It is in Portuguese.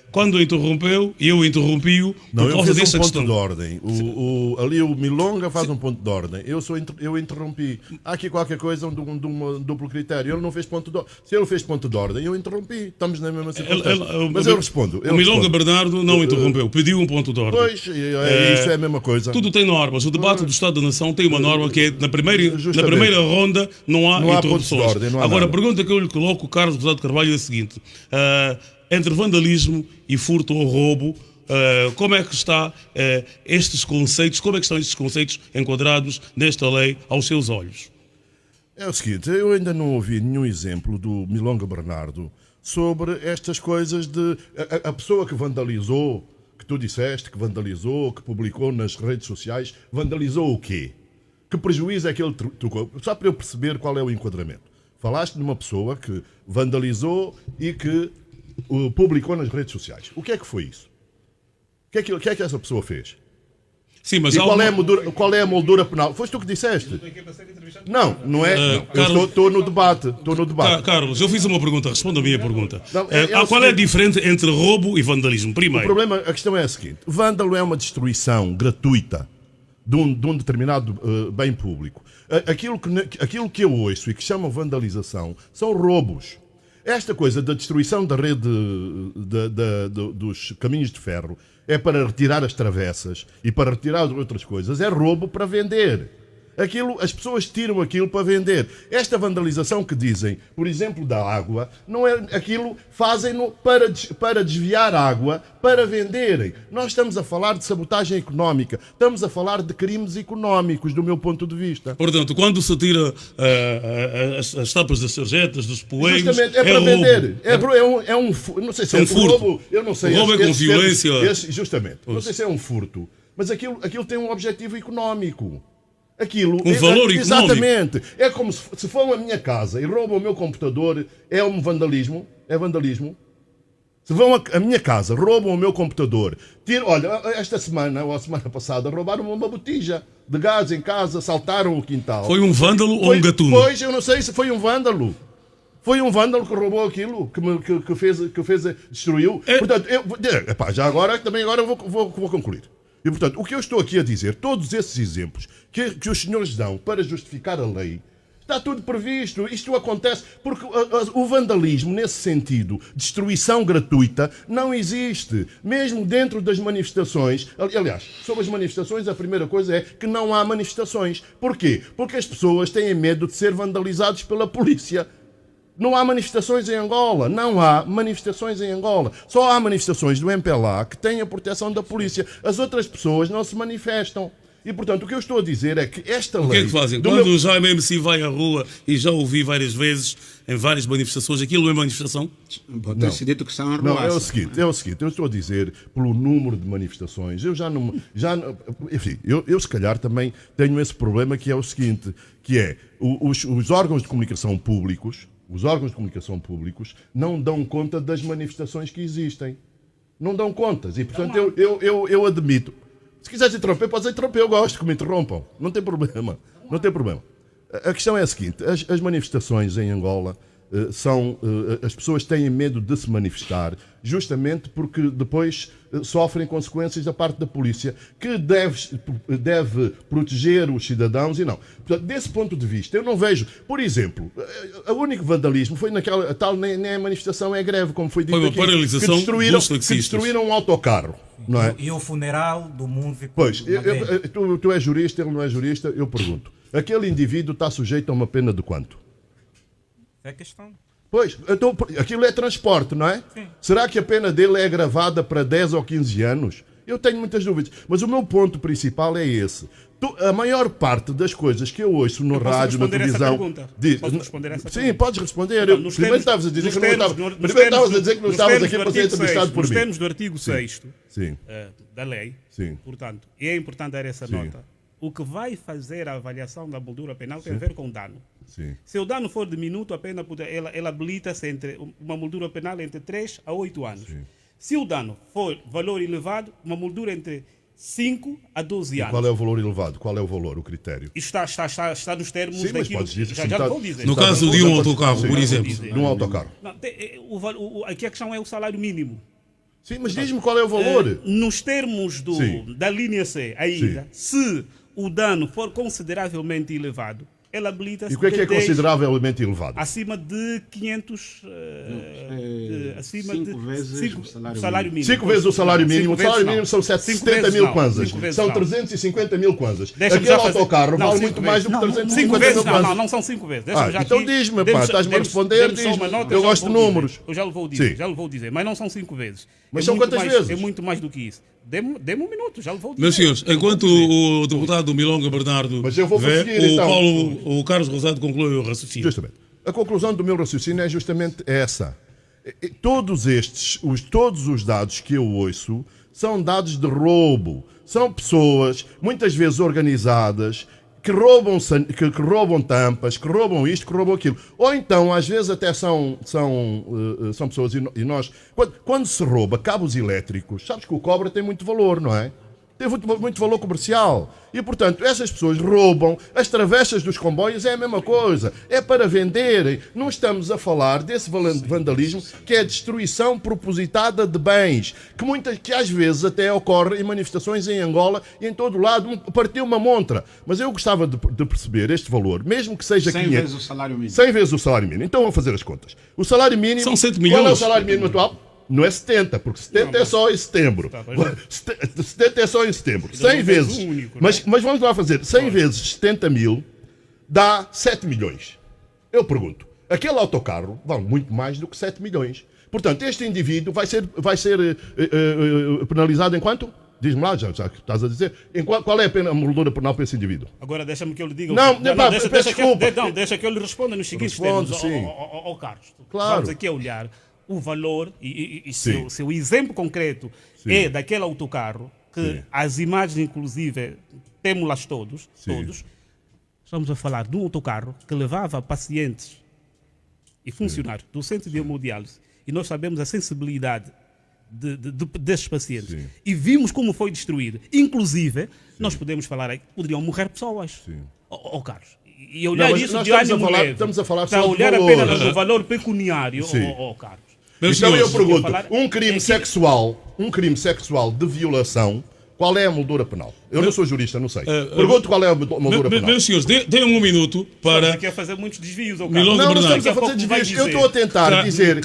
Quando interrompeu, eu interrompi-o por causa dessa questão. De ordem. Ali o Milonga faz um ponto de ordem. Eu interrompi. Há aqui qualquer coisa de um duplo critério. Ele não fez ponto de ordem. Se ele fez ponto de ordem, eu interrompi. Estamos na mesma circunstância. Mas eu respondo. O Milonga Bernardo não interrompeu, pediu um ponto de ordem. Pois, isso é a mesma coisa. Tudo tem normas. O debate do Estado da Nação tem uma norma que é na primeira ronda não há interrupções. Pontos de ordem, não há Agora, nada. A pergunta que eu lhe coloco, Carlos Rosado Carvalho, é a seguinte. Entre vandalismo e furto ou roubo, como é que está estes conceitos, como é que estão estes conceitos enquadrados nesta lei aos seus olhos? É o seguinte, eu ainda não ouvi nenhum exemplo do Milonga Bernardo sobre estas coisas de... A pessoa que vandalizou, que tu disseste, que vandalizou, que publicou nas redes sociais, vandalizou o quê? Que prejuízo é que ele tocou? Só para eu perceber qual é o enquadramento. Falaste de uma pessoa que vandalizou e que publicou nas redes sociais. O que é que foi isso? O que é que essa pessoa fez? Sim, mas e qual é a moldura penal? Foste tu que disseste? Não é. Eu estou no debate. Carlos, eu fiz uma pergunta, responda a minha pergunta. Qual é a diferença entre roubo e vandalismo? Primeiro. A questão é a seguinte. Vândalo é uma destruição gratuita de um determinado bem público. Aquilo que eu ouço e que chamam vandalização são roubos. Esta coisa da destruição da rede dos caminhos de ferro é para retirar as travessas e para retirar outras coisas. É roubo para vender. As pessoas tiram aquilo para vender. Esta vandalização que dizem, por exemplo, da água, não é aquilo, fazem-no para desviar água, para venderem. Nós estamos a falar de sabotagem económica, estamos a falar de crimes económicos, do meu ponto de vista. Portanto, quando se tira as tapas das sarjetas, dos poeiros, justamente, é para vender. Não sei se é um furto. Roubo, eu não sei. O roubo é com violência. Justamente. Não sei se é um furto, mas aquilo tem um objetivo económico. Valor económico. Exatamente. É como se for a minha casa e roubam o meu computador, é um vandalismo. É vandalismo. Se vão à minha casa, roubam o meu computador, olha, esta semana ou a semana passada roubaram uma botija de gás em casa, saltaram o quintal. Foi um vândalo ou um gatuno? Pois, eu não sei se foi um vândalo. Foi um vândalo que roubou aquilo, que fez destruiu. Portanto, já agora eu vou concluir. E, portanto, o que eu estou aqui a dizer, todos esses exemplos que os senhores dão para justificar a lei, está tudo previsto. Isto acontece porque o vandalismo, nesse sentido, destruição gratuita, não existe. Mesmo dentro das manifestações. Aliás, sobre as manifestações, a primeira coisa é que não há manifestações. Porquê? Porque as pessoas têm medo de ser vandalizados pela polícia. Não há manifestações em Angola. Não há manifestações em Angola. Só há manifestações do MPLA que têm a proteção da polícia. As outras pessoas não se manifestam. E, portanto, o que eu estou a dizer é que esta lei... O que é que fazem? Quando o Jaime MC vai à rua, e já ouvi várias vezes, em várias manifestações, aquilo é manifestação? Pode ter sido que são não, é o seguinte, eu estou a dizer, pelo número de manifestações, enfim, eu se calhar também tenho esse problema que é o seguinte, que é, os órgãos de comunicação públicos, não dão conta das manifestações que existem. Não dão contas. E, portanto, eu admito. Se quiseres interromper, podes interromper. Eu gosto que me interrompam. Não tem problema. A questão é a seguinte. As manifestações em Angola as pessoas têm medo de se manifestar justamente porque depois sofrem consequências da parte da polícia que deve proteger os cidadãos e não. Portanto, desse ponto de vista, eu não vejo, por exemplo, o único vandalismo foi naquela tal, nem a manifestação, é a greve, como foi dito foi uma aqui, paralisação que destruíram um autocarro. Não é? E o funeral do mundo ficou... Pois, tu és jurista, ele não é jurista, eu pergunto. Aquele indivíduo está sujeito a uma pena de quanto? É questão. Pois, então, aquilo é transporte, não é? Sim. Será que a pena dele é agravada para 10 ou 15 anos? Eu tenho muitas dúvidas. Mas o meu ponto principal é esse. A maior parte das coisas que eu ouço no rádio, na televisão... Posso responder essa Sim, pergunta? podes responder. Primeiro estavas a dizer que não estavas aqui para ser entrevistado por mim. Nos termos do artigo 6º da lei, Sim. portanto, e é importante dar essa nota, o que vai fazer a avaliação da moldura penal tem a ver com o dano. Sim. Se o dano for diminuto, a pena ela habilita-se entre uma moldura penal entre 3 a 8 anos. Sim. Se o dano for valor elevado, uma moldura entre 5 a 12 E anos. qual é o valor elevado? Qual é o valor, o critério? Isto está nos termos Sim, mas daquilo podes dizer, que sim, já tá- vou dizer. No caso de um autocarro, por exemplo. Num autocarro. Não, aqui a questão é o salário mínimo. Sim, mas diz-me qual é o valor. Nos termos Sim. da linha C, ainda, se o dano for consideravelmente elevado, ele habilita-se E o que é de 10 consideravelmente elevado? acima de 500... acima de cinco vezes cinco- o salário mínimo. 5 vezes o salário mínimo. O Cinco salário vezes mínimo são não. Cinco 70 vezes mil não. kwanzas. Cinco vezes São não. 350 mil kwanzas. Deixa-me Aquele já fazer- autocarro Não, vale cinco muito mais do que vezes. 350 Cinco mil vezes não, kwanzas. não são 5 vezes. Deixa-me já Então aqui- diz-me, pá, dê-me- estás-me a dê-me- responder, dê-me só uma diz-me. nota, Eu já gosto lhe de vou números. dizer. Eu já lhe vou dizer, Sim. já lhe vou dizer, mas não são 5 vezes. Mas É são muito quantas mais- vezes? É muito mais do que isso. Dê-me um minuto, já lhe vou dizer. Meus senhores, enquanto o deputado Milonga Bernardo Mas eu vou vê, prosseguir, então. o Carlos Rosado conclui o raciocínio. Justamente. A conclusão do meu raciocínio é justamente essa. Todos os dados que eu ouço são dados de roubo. São pessoas, muitas vezes organizadas, que roubam tampas, que roubam isto, que roubam aquilo. Ou então, às vezes, até são pessoas, e nós... Quando se rouba cabos elétricos, sabes que o cobre tem muito valor, não é? Tem muito valor comercial. E, portanto, essas pessoas roubam. As travessas dos comboios é a mesma coisa. É para venderem. Não estamos a falar desse vandalismo que é a destruição propositada de bens, que às vezes até ocorre em manifestações em Angola e em todo lado. Partiu uma montra. Mas eu gostava de perceber este valor, mesmo que seja 100 500... vezes o salário mínimo. 100 vezes o salário mínimo. Então vamos fazer as contas. O salário mínimo... São 7 Qual é o milhões. salário mínimo atual? Não é 70, porque 70 é só em setembro. 70 é só em setembro. 100 vezes. único, Mas vamos lá fazer. 100 vezes 70 mil dá 7 milhões. Eu pergunto, aquele autocarro vale muito mais do que 7 milhões. Portanto, este indivíduo vai ser penalizado em quanto? Diz-me lá, já que estás a dizer. Qual é a pena, a moldura penal para esse indivíduo? Agora deixa-me que eu lhe diga. Não, peço desculpa. Deixa que eu lhe responda nos seguintes Responde, termos, sim. ao Carlos. Claro. Vamos aqui a olhar o valor e Sim. seu exemplo concreto Sim. é daquele autocarro que Sim. as imagens, inclusive, temos-las todos. Estamos a falar de um autocarro que levava pacientes e funcionários do centro de hemodiálise e nós sabemos a sensibilidade desses pacientes. Sim. E vimos como foi destruído. Inclusive, nós podemos falar aí, poderiam morrer pessoas. Sim. Carlos. E olhar mas isso nós de estamos a ânimo falar- leve. estamos a falar Para só de olhar valor. apenas do valor pecuniário, Sim. Carlos. Meus Então eu senhores, pergunto, falar- um crime sexual de violação, qual é a moldura penal? Eu não sou jurista, não sei. Pergunto qual é a moldura penal. meus senhores, deem um minuto Estamos para aqui a fazer muitos desvios, Milonga Não, não Bernardo. estamos a fazer Daqui a pouco vai desvios. Eu dizer. estou a tentar dizer